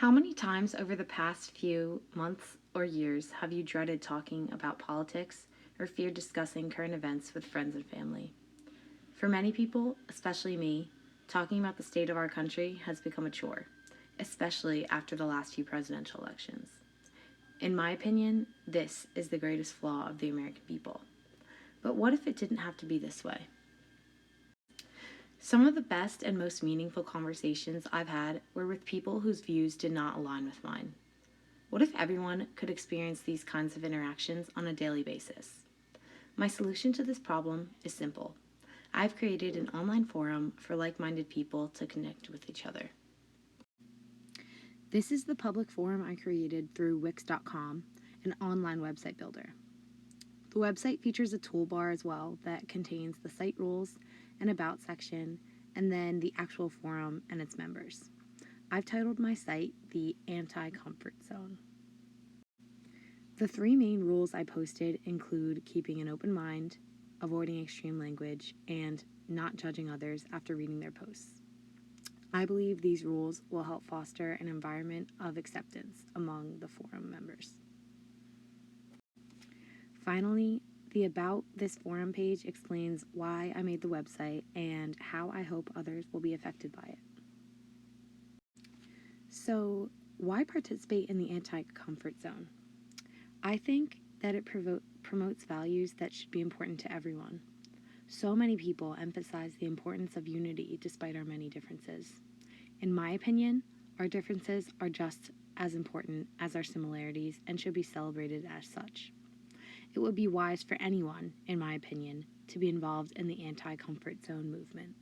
How many times over the past few months or years have you dreaded talking about politics or feared discussing current events with friends and family? For many people, especially me, talking about the state of our country has become a chore, especially after the last few presidential elections. In my opinion, this is the greatest flaw of the American people. But what if it didn't have to be this way? Some of the best and most meaningful conversations I've had were with people whose views did not align with mine. What if everyone could experience these kinds of interactions on a daily basis? My solution to this problem is simple. I've created an online forum for like-minded people to connect with each other. This is the public forum I created through Wix.com, an online website builder. The website features a toolbar as well that contains the site rules, an about section, and then the actual forum and its members. I've titled my site the Anti-Comfort Zone. The three main rules I posted include keeping an open mind, avoiding extreme language, and not judging others after reading their posts. I believe these rules will help foster an environment of acceptance among the forum members. Finally, the About This Forum page explains why I made the website and how I hope others will be affected by it. So, why participate in the anti-comfort zone? I think that it promotes values that should be important to everyone. So many people emphasize the importance of unity despite our many differences. In my opinion, our differences are just as important as our similarities and should be celebrated as such. It would be wise for anyone, in my opinion, to be involved in the anti-comfort zone movement.